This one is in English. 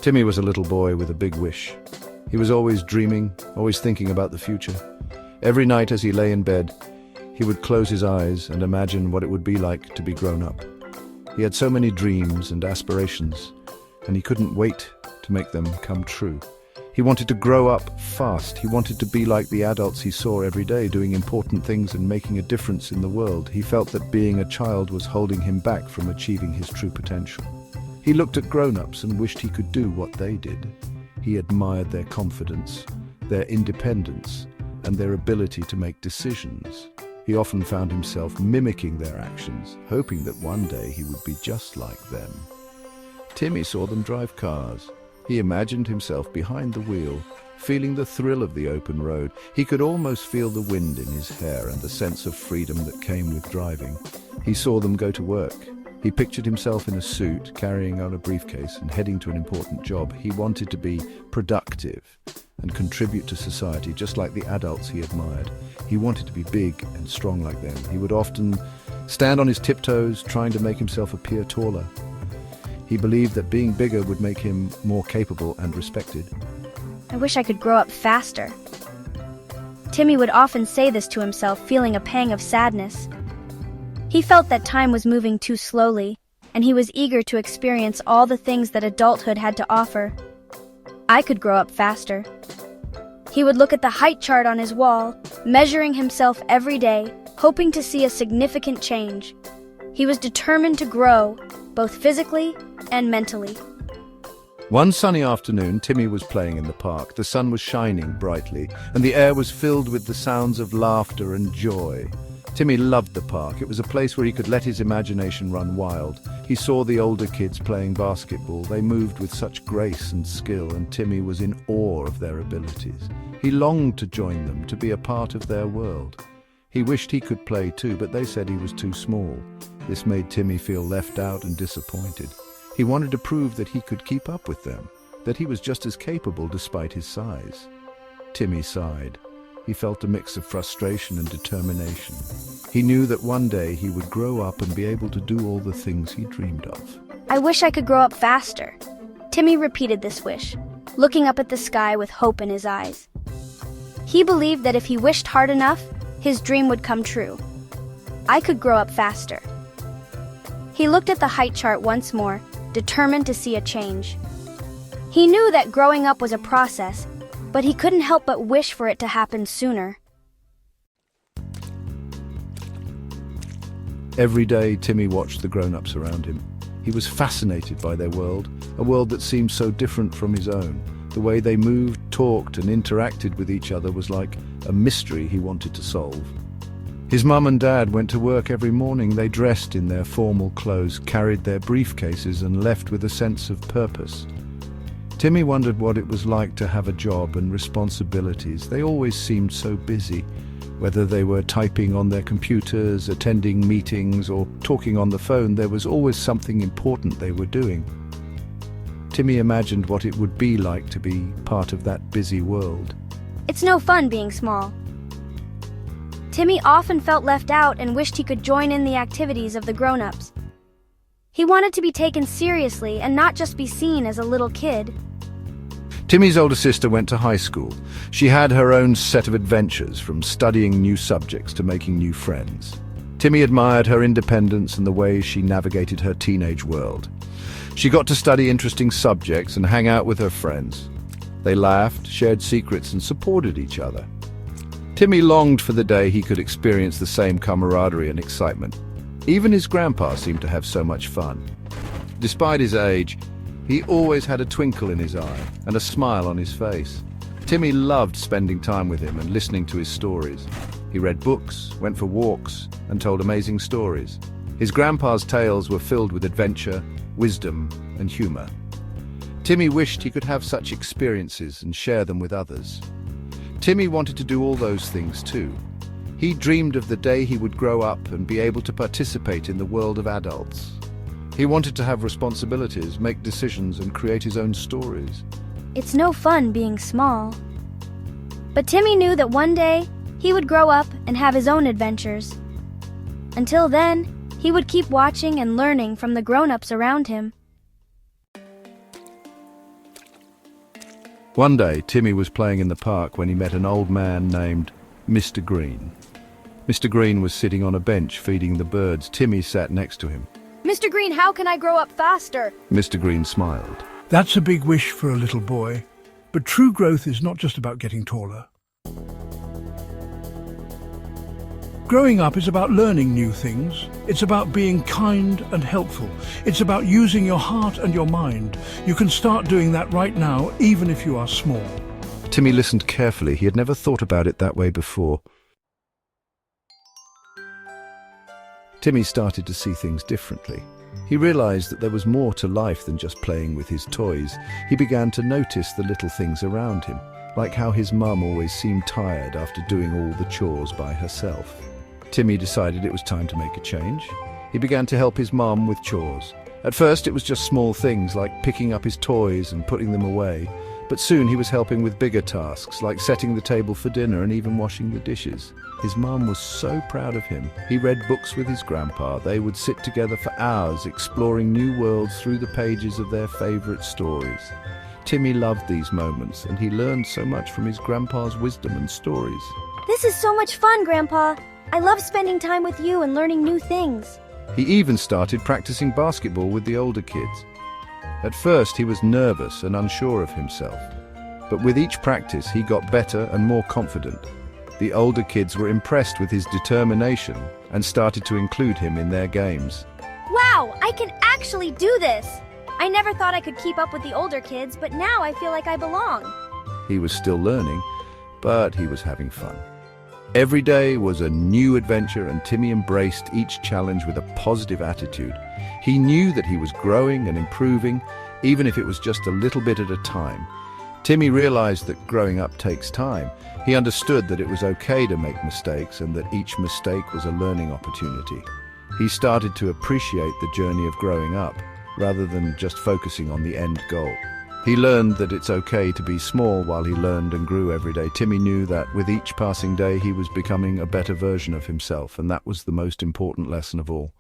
Timmy was a little boy with a big wish. He was always dreaming, always thinking about the future. Every night as he lay in bed, he would close his eyes and imagine what it would be like to be grown up. He had so many dreams and aspirations, and he couldn't wait to make them come true. He wanted to grow up fast. He wanted to be like the adults he saw every day, doing important things and making a difference in the world. He felt that being a child was holding him back from achieving his true potential. He looked at grown-ups and wished he could do what they did. He admired their confidence, their independence, and their ability to make decisions. He often found himself mimicking their actions, hoping that one day he would be just like them. Timmy saw them drive cars. He imagined himself behind the wheel, feeling the thrill of the open road. He could almost feel the wind in his hair and the sense of freedom that came with driving. He saw them go to work. He pictured himself in a suit, carrying on a briefcase and heading to an important job. He wanted to be productive and contribute to society, just like the adults he admired. He wanted to be big and strong like them. He would often stand on his tiptoes, trying to make himself appear taller. He believed that being bigger would make him more capable and respected. I wish I could grow up faster. Timmy would often say this to himself, feeling a pang of sadness. He felt that time was moving too slowly, and he was eager to experience all the things that adulthood had to offer. I could grow up faster. He would look at the height chart on his wall, measuring himself every day, hoping to see a significant change. He was determined to grow, both physically and mentally. One sunny afternoon, Timmy was playing in the park. The sun was shining brightly, and the air was filled with the sounds of laughter and joy. Timmy loved the park. It was a place where he could let his imagination run wild. He saw the older kids playing basketball. They moved with such grace and skill, and Timmy was in awe of their abilities. He longed to join them, to be a part of their world. He wished he could play too, but they said he was too small. This made Timmy feel left out and disappointed. He wanted to prove that he could keep up with them, that he was just as capable despite his size. Timmy sighed. He felt a mix of frustration and determination. He knew that one day he would grow up and be able to do all the things he dreamed of. I wish I could grow up faster. Timmy repeated this wish, looking up at the sky with hope in his eyes. He believed that if he wished hard enough, his dream would come true. I could grow up faster. He looked at the height chart once more, determined to see a change. He knew that growing up was a process, but he couldn't help but wish for it to happen sooner. Every day, Timmy watched the grown-ups around him. He was fascinated by their world, a world that seemed so different from his own. The way they moved, talked, and interacted with each other was like a mystery he wanted to solve. His mum and dad went to work every morning. They dressed in their formal clothes, carried their briefcases, and left with a sense of purpose. Timmy wondered what it was like to have a job and responsibilities. They always seemed so busy, whether they were typing on their computers, attending meetings, or talking on the phone. There was always something important they were doing. Timmy imagined what it would be like to be part of that busy world. It's no fun being small. Timmy often felt left out and wished he could join in the activities of the grown-ups. He wanted to be taken seriously and not just be seen as a little kid. Timmy's older sister went to high school. She had her own set of adventures, from studying new subjects to making new friends. Timmy admired her independence and the way she navigated her teenage world. She got to study interesting subjects and hang out with her friends. They laughed, shared secrets, and supported each other. Timmy longed for the day he could experience the same camaraderie and excitement. Even his grandpa seemed to have so much fun. Despite his age, he always had a twinkle in his eye and a smile on his face. Timmy loved spending time with him and listening to his stories. He read books, went for walks, and told amazing stories. His grandpa's tales were filled with adventure, wisdom, and humor. Timmy wished he could have such experiences and share them with others. Timmy wanted to do all those things too. He dreamed of the day he would grow up and be able to participate in the world of adults. He wanted to have responsibilities, make decisions, and create his own stories. It's no fun being small. But Timmy knew that one day he would grow up and have his own adventures. Until then, he would keep watching and learning from the grown-ups around him. One day, Timmy was playing in the park when he met an old man named Mr. Green. Mr. Green was sitting on a bench feeding the birds. Timmy sat next to him. Mr. Green, how can I grow up faster? Mr. Green smiled. That's a big wish for a little boy. But true growth is not just about getting taller. Growing up is about learning new things. It's about being kind and helpful. It's about using your heart and your mind. You can start doing that right now, even if you are small. Timmy listened carefully. He had never thought about it that way before. Timmy started to see things differently. He realized that there was more to life than just playing with his toys. He began to notice the little things around him, like how his mum always seemed tired after doing all the chores by herself. Timmy decided it was time to make a change. He began to help his mum with chores. At first it was just small things like picking up his toys and putting them away, but soon he was helping with bigger tasks like setting the table for dinner and even washing the dishes. His mum was so proud of him. He read books with his grandpa. They would sit together for hours exploring new worlds through the pages of their favorite stories. Timmy loved these moments, and he learned so much from his grandpa's wisdom and stories. This is so much fun, Grandpa. I love spending time with you and learning new things. He even started practicing basketball with the older kids. At first he was nervous and unsure of himself, but with each practice he got better and more confident. The older kids were impressed with his determination and started to include him in their games. Wow, I can actually do this! I never thought I could keep up with the older kids, but now I feel like I belong. He was still learning, but he was having fun. Every day was a new adventure, and Timmy embraced each challenge with a positive attitude. He knew that he was growing and improving, even if it was just a little bit at a time. Timmy realized that growing up takes time. He understood that it was okay to make mistakes and that each mistake was a learning opportunity. He started to appreciate the journey of growing up, rather than just focusing on the end goal. He learned that it's okay to be small while he learned and grew every day. Timmy knew that with each passing day he was becoming a better version of himself, and that was the most important lesson of all.